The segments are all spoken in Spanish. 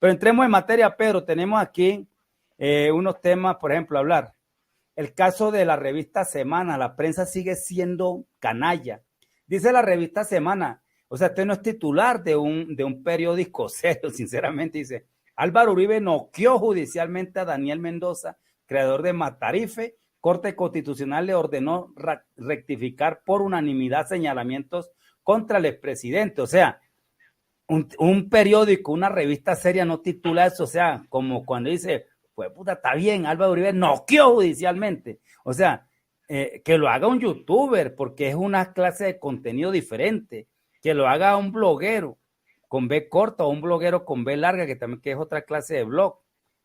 Pero entremos en materia, Pedro. Tenemos aquí unos temas, por ejemplo, hablar. El caso de la revista Semana, la prensa sigue siendo canalla. Dice la revista Semana, o sea, este no es titular de un periódico serio, sinceramente, dice, Álvaro Uribe noqueó judicialmente a Daniel Mendoza, creador de Matarife. Corte Constitucional le ordenó rectificar por unanimidad señalamientos contra el expresidente. O sea, un periódico, una revista seria no titula eso, o sea, como cuando dice, pues puta, está bien, Álvaro Uribe noqueó judicialmente. O sea, que lo haga un youtuber, porque es una clase de contenido diferente, que lo haga un bloguero con B corta o un bloguero con B larga, que también que es otra clase de blog.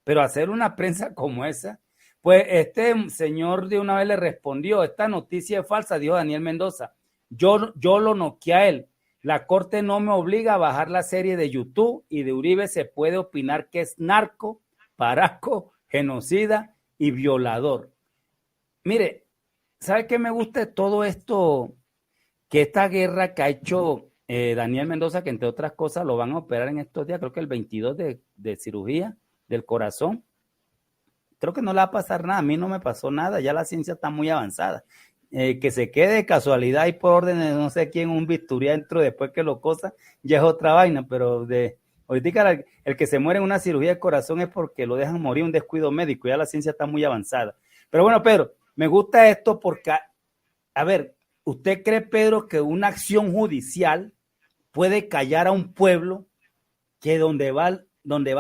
Pero hacer una prensa como esa, pues este señor de una vez le respondió, esta noticia es falsa, dijo Daniel Mendoza. Yo lo noqueé a él. La corte no me obliga a bajar la serie de YouTube y de Uribe se puede opinar que es narco, paraco, genocida y violador. Mire, ¿sabe qué me gusta de todo esto? Que esta guerra que ha hecho Daniel Mendoza, que entre otras cosas lo van a operar en estos días, creo que el 22 de cirugía del corazón, creo que no le va a pasar nada, a mí no me pasó nada, ya la ciencia está muy avanzada. Que se quede de casualidad y por orden de no sé quién, un bisturí adentro después que lo cosa, ya es otra vaina, pero ahorita el que se muere en una cirugía de corazón es porque lo dejan morir un descuido médico, ya la ciencia está muy avanzada. Pero bueno, Pedro, me gusta esto porque, a ver, ¿usted cree, Pedro, que una acción judicial puede callar a un pueblo que donde va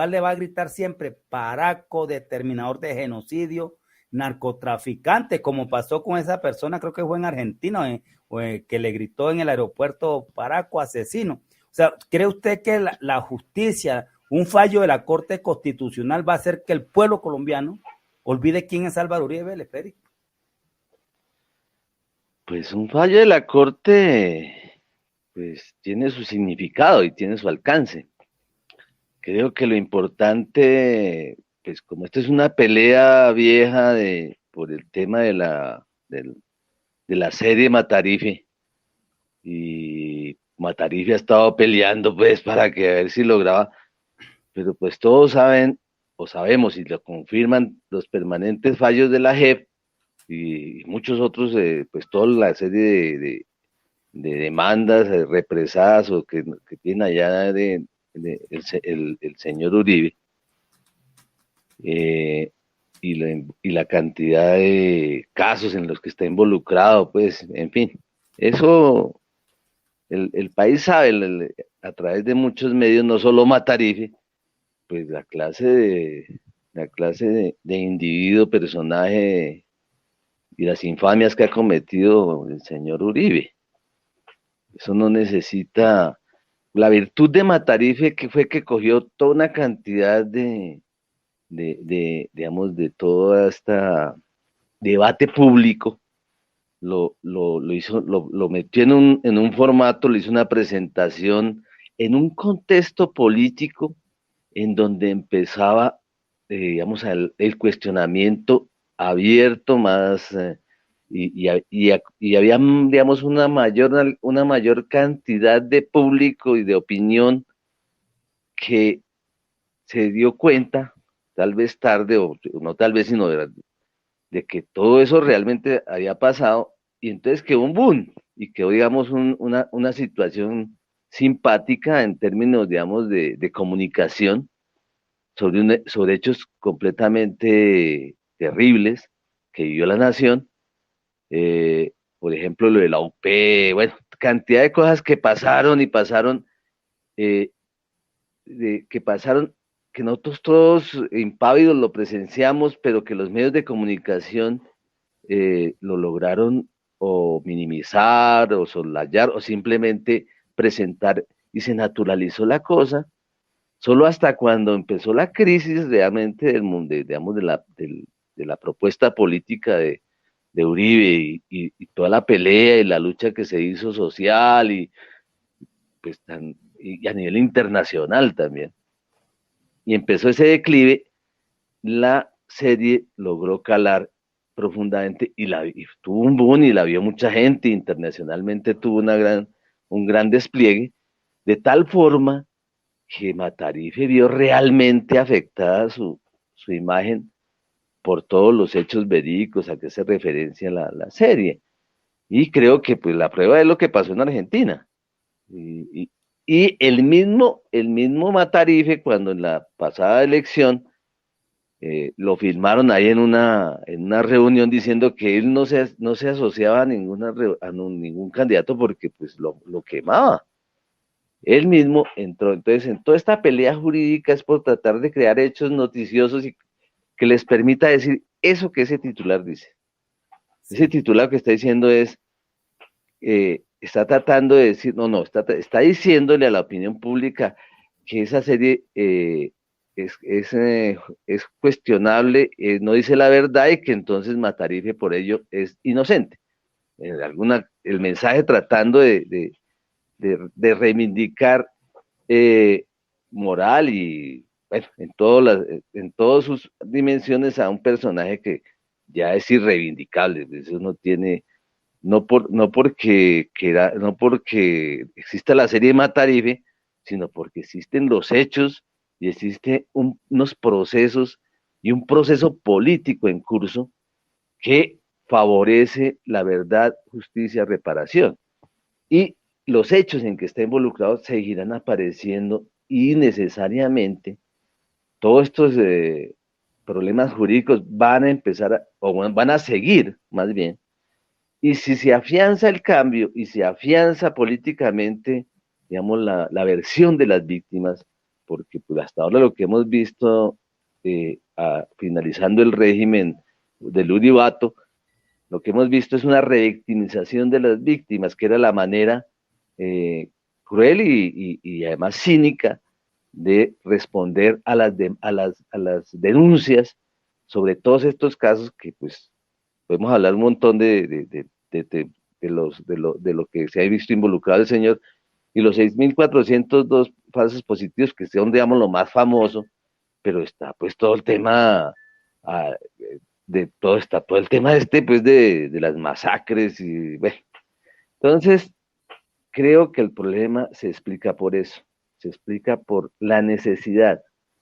le va a gritar siempre paraco, determinador de genocidio, narcotraficante, como pasó con esa persona, creo que fue en Argentina, que le gritó en el aeropuerto paraco, asesino? O sea, ¿cree usted que la justicia, un fallo de la Corte Constitucional va a hacer que el pueblo colombiano olvide quién es Álvaro Uribe Vélez, Félix? Pues un fallo de la Corte, pues tiene su significado y tiene su alcance. Creo que lo importante, pues como esta es una pelea vieja por el tema de la serie Matarife, y Matarife ha estado peleando pues para que a ver si lograba, pero pues todos saben o sabemos y lo confirman los permanentes fallos de la JEP y muchos otros, pues toda la serie de demandas represadas o que tiene allá el señor Uribe, eh, y la cantidad de casos en los que está involucrado, pues, en fin, eso el país sabe a través de muchos medios, no solo Matarife, pues la clase de individuo, personaje y las infamias que ha cometido el señor Uribe. Eso no necesita. La virtud de Matarife que fue que cogió toda una cantidad digamos, de toda esta debate público, lo hizo, lo metió en un formato, le hizo una presentación en un contexto político en donde empezaba, digamos, el cuestionamiento abierto más, y había, digamos, una mayor cantidad de público y de opinión que se dio cuenta, tal vez tarde, o no tal vez, sino de que todo eso realmente había pasado, y entonces quedó un boom, y quedó, digamos, una situación simpática en términos, digamos, de comunicación sobre hechos completamente terribles que vivió la nación, por ejemplo, lo de la UP, bueno, cantidad de cosas que pasaron y pasaron, eh, que pasaron, que nosotros todos impávidos lo presenciamos, pero que los medios de comunicación lo lograron o minimizar o soslayar o simplemente presentar, y se naturalizó la cosa solo hasta cuando empezó la crisis realmente del mundo, digamos, de la propuesta política de Uribe, y toda la pelea y la lucha que se hizo social y, pues, y a nivel internacional también. Y empezó ese declive, la serie logró calar profundamente y tuvo un boom y la vio mucha gente, internacionalmente tuvo un gran despliegue, de tal forma que Matarife vio realmente afectada su imagen por todos los hechos verídicos a que se referencia la serie. Y creo que pues la prueba es lo que pasó en Argentina. Y el mismo Matarife, cuando en la pasada elección lo firmaron ahí en una reunión diciendo que él no se asociaba a, ningún candidato porque pues lo quemaba. Él mismo entró. Entonces, en toda esta pelea jurídica es por tratar de crear hechos noticiosos y que les permita decir eso que ese titular dice. Ese Sí, titular que está diciendo es, está tratando de decir, está diciéndole a la opinión pública que esa serie es cuestionable, no dice la verdad y que entonces Matarife por ello es inocente. El mensaje tratando de reivindicar moral y bueno, en todas sus dimensiones a un personaje que ya es irreivindicable, eso no tiene, no porque exista la serie de Matarife, sino porque existen los hechos y existen unos procesos y un proceso político en curso que favorece la verdad, justicia, reparación. Y los hechos en que está involucrado seguirán apareciendo y necesariamente todos estos problemas jurídicos van a empezar o van a seguir más bien. Y si se afianza el cambio y se afianza políticamente, digamos, la versión de las víctimas, porque pues, hasta ahora lo que hemos visto finalizando el régimen del Uribato, lo que hemos visto es una revictimización de las víctimas, que era la manera cruel y además cínica de responder a las denuncias sobre todos estos casos que pues podemos hablar un montón de lo que se ha visto involucrado el señor y los 6.402 falsos positivos que son, digamos, lo más famoso, pero está pues todo el tema ah, está todo el tema pues de las masacres y bueno, entonces creo que el problema se explica por eso, se explica por la necesidad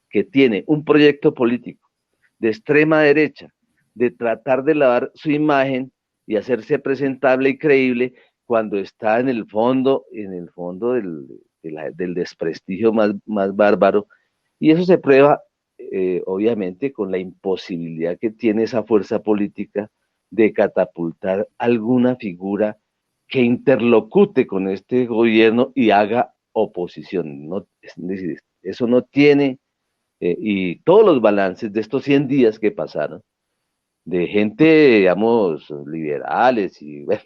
que tiene un proyecto político de extrema derecha de tratar de lavar su imagen y hacerse presentable y creíble cuando está en el fondo del desprestigio más bárbaro. Y eso se prueba, obviamente, con la imposibilidad que tiene esa fuerza política de catapultar alguna figura que interlocute con este gobierno y haga oposición. No, es decir, eso no tiene, y todos los balances de estos 100 días que pasaron, de gente, digamos, liberales y bueno,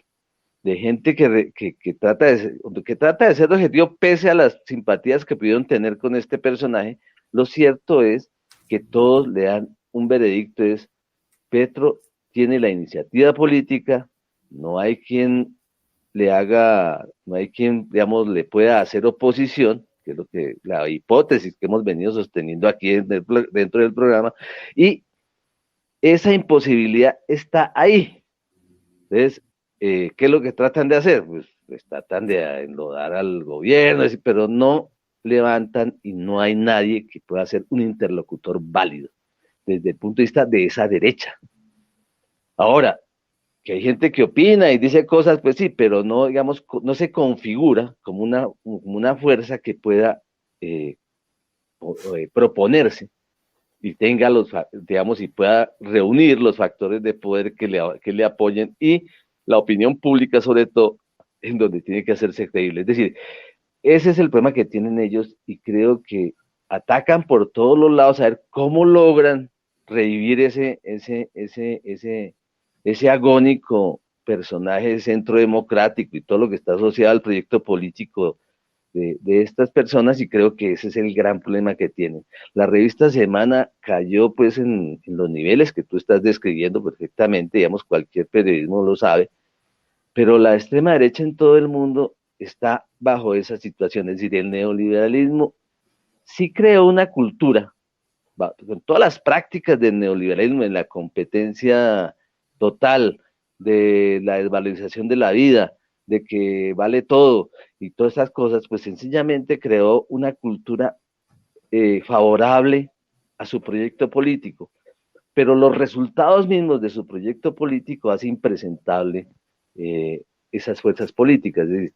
de gente que trata de ser objetivo pese a las simpatías que pudieron tener con este personaje, lo cierto es que todos le dan un veredicto, es Petro tiene la iniciativa política, no hay quien no hay quien, digamos, le pueda hacer oposición, que es lo que la hipótesis que hemos venido sosteniendo aquí dentro del programa, y esa imposibilidad está ahí. Entonces, ¿qué es lo que tratan de hacer? Pues tratan de enlodar al gobierno, pero no levantan y no hay nadie que pueda ser un interlocutor válido desde el punto de vista de esa derecha. Ahora, que hay gente que opina y dice cosas, pues sí, pero no, digamos, no se configura como una fuerza que pueda eh, proponerse y tenga digamos, y pueda reunir los factores de poder que le apoyen y la opinión pública, sobre todo, en donde tiene que hacerse creíble. Es decir, ese es el problema que tienen ellos y creo que atacan por todos los lados a ver cómo logran revivir ese agónico personaje de centro democrático y todo lo que está asociado al proyecto político de estas personas y creo que ese es el gran problema que tienen. La revista Semana cayó pues en los niveles que tú estás describiendo perfectamente, digamos, cualquier periodismo lo sabe, pero la extrema derecha en todo el mundo está bajo esa situación, es decir, el neoliberalismo sí creó una cultura, con todas las prácticas del neoliberalismo, en la competencia total, de la desvalorización de la vida, de que vale todo y todas esas cosas, pues sencillamente creó una cultura favorable a su proyecto político, pero los resultados mismos de su proyecto político hacen impresentable esas fuerzas políticas. Es decir,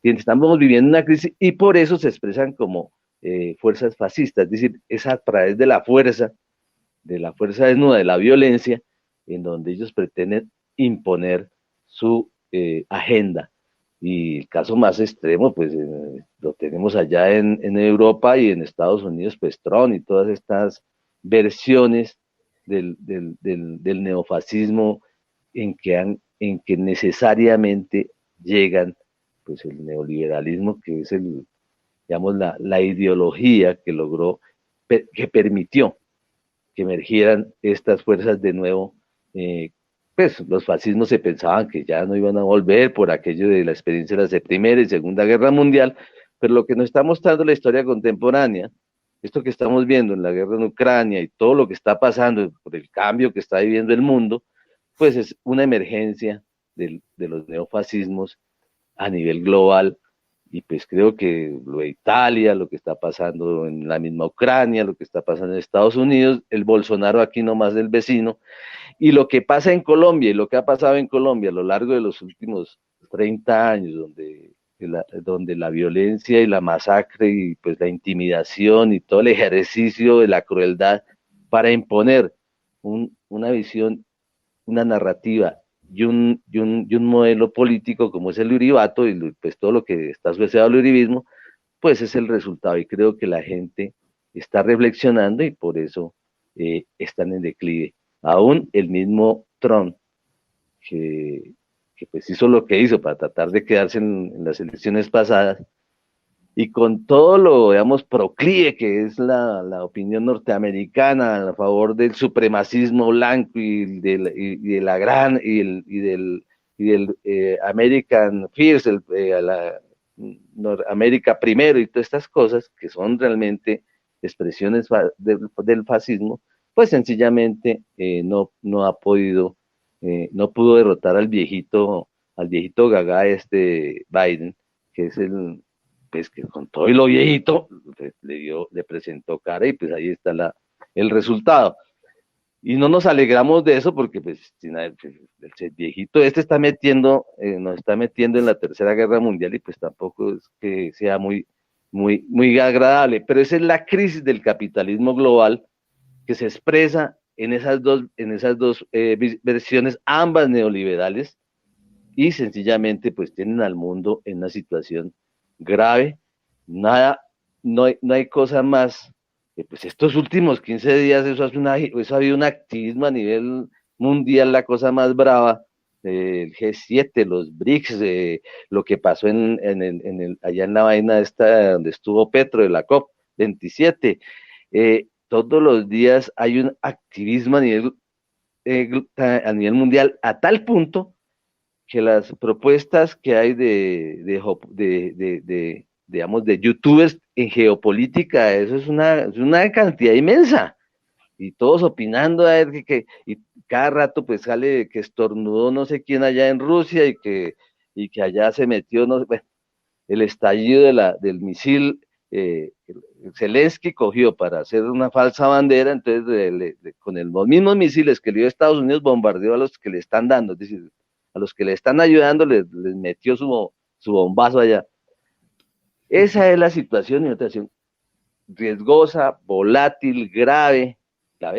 estamos viviendo una crisis y por eso se expresan como fuerzas fascistas, es decir, es a través de la fuerza desnuda, de la violencia, en donde ellos pretenden imponer su agenda. Y el caso más extremo, pues lo tenemos allá en Europa y en Estados Unidos, pues Trump y todas estas versiones del neofascismo en que necesariamente llegan pues el neoliberalismo, que es digamos, la ideología que logró, que permitió que emergieran estas fuerzas de nuevo. Pues los fascismos se pensaban que ya no iban a volver por aquello de la experiencia de la Primera y Segunda Guerra Mundial, pero lo que nos está mostrando la historia contemporánea, esto que estamos viendo en la guerra en Ucrania y todo lo que está pasando por el cambio que está viviendo el mundo, pues es una emergencia de los neofascismos a nivel global. Y pues creo que lo de Italia, lo que está pasando en la misma Ucrania, lo que está pasando en Estados Unidos, el Bolsonaro aquí nomás del vecino, y lo que pasa en Colombia y lo que ha pasado en Colombia a lo largo de los últimos 30 años, donde la violencia y la masacre y pues la intimidación y todo el ejercicio de la crueldad para imponer una visión, una narrativa y un modelo político como es el uribato y pues todo lo que está asociado al uribismo, pues es el resultado. Y creo que la gente está reflexionando y por eso están en declive. Aún el mismo Trump, que pues hizo lo que hizo para tratar de quedarse en las elecciones pasadas, y con todo lo, digamos, proclive que es la opinión norteamericana a favor del supremacismo blanco y de la gran y del American First, la América primero y todas estas cosas que son realmente expresiones del fascismo, pues sencillamente no ha podido, no pudo derrotar al viejito gaga Biden, que es pues que con todo y lo viejito, le presentó cara y pues ahí está el resultado. Y no nos alegramos de eso porque pues el viejito nos está metiendo en la Tercera Guerra Mundial y pues tampoco es que sea muy agradable, pero esa es la crisis del capitalismo global que se expresa en esas dos versiones, ambas neoliberales, y sencillamente pues tienen al mundo en una situación grave. Nada, no hay cosa más. Pues estos últimos 15 días eso ha habido un activismo a nivel mundial, la cosa más brava, el G7, los BRICS, lo que pasó allá en la vaina esta donde estuvo Petro de la COP 27. Todos los días hay un activismo a nivel mundial a tal punto que las propuestas que hay digamos, de youtubers en geopolítica, eso es una cantidad inmensa, y todos opinando a ver y cada rato pues sale que estornudó no sé quién allá en Rusia y que allá se metió, no, bueno, el estallido del misil, Zelensky cogió para hacer una falsa bandera, entonces con los mismos misiles que le dio Estados Unidos bombardeó a los que le están dando, es decir, a los que le están ayudando les metió su bombazo allá. Esa es la situación, y una situación riesgosa, volátil, grave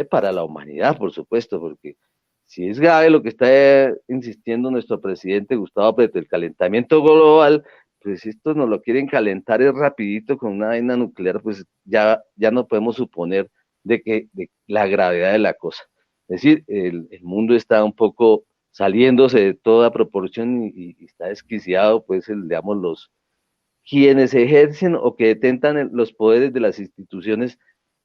para la humanidad, por supuesto, porque si es grave lo que está insistiendo nuestro presidente Gustavo Petro, el calentamiento global, pues esto nos lo quieren calentar es rapidito con una vaina nuclear, pues ya no podemos suponer de la gravedad de la cosa. Es decir, el mundo está un poco saliéndose de toda proporción y está desquiciado, pues, digamos, quienes ejercen o que detentan los poderes de las instituciones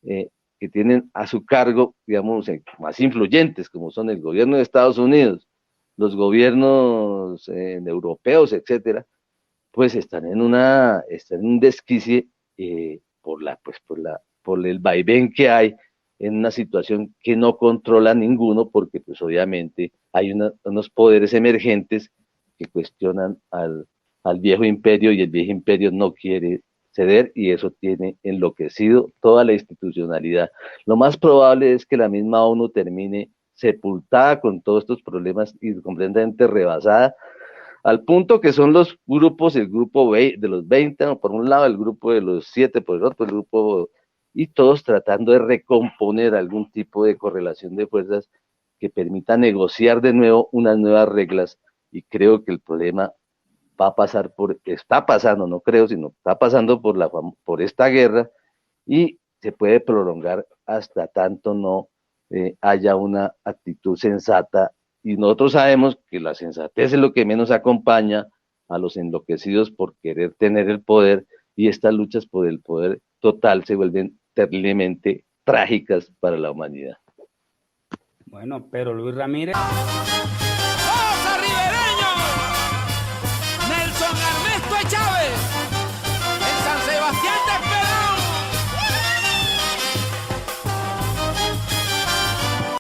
que tienen a su cargo, digamos, más influyentes, como son el gobierno de Estados Unidos, los gobiernos europeos, etcétera, pues están en un desquicie por el vaivén que hay en una situación que no controla ninguno, porque pues obviamente hay unos poderes emergentes que cuestionan al viejo imperio y el viejo imperio no quiere ceder y eso tiene enloquecido toda la institucionalidad. Lo más probable es que la misma ONU termine sepultada con todos estos problemas y completamente rebasada, al punto que son los grupos, el grupo de los 20, por un lado, el grupo de los 7, por el otro, el grupo, y todos tratando de recomponer algún tipo de correlación de fuerzas que permita negociar de nuevo unas nuevas reglas, y creo que el problema va a pasar está pasando, no creo, sino está pasando por esta guerra, y se puede prolongar hasta tanto no haya una actitud sensata, y nosotros sabemos que la sensatez es lo que menos acompaña a los enloquecidos por querer tener el poder, y estas luchas por el poder total se vuelven terriblemente trágicas para la humanidad. Bueno, pero Luis Ramírez...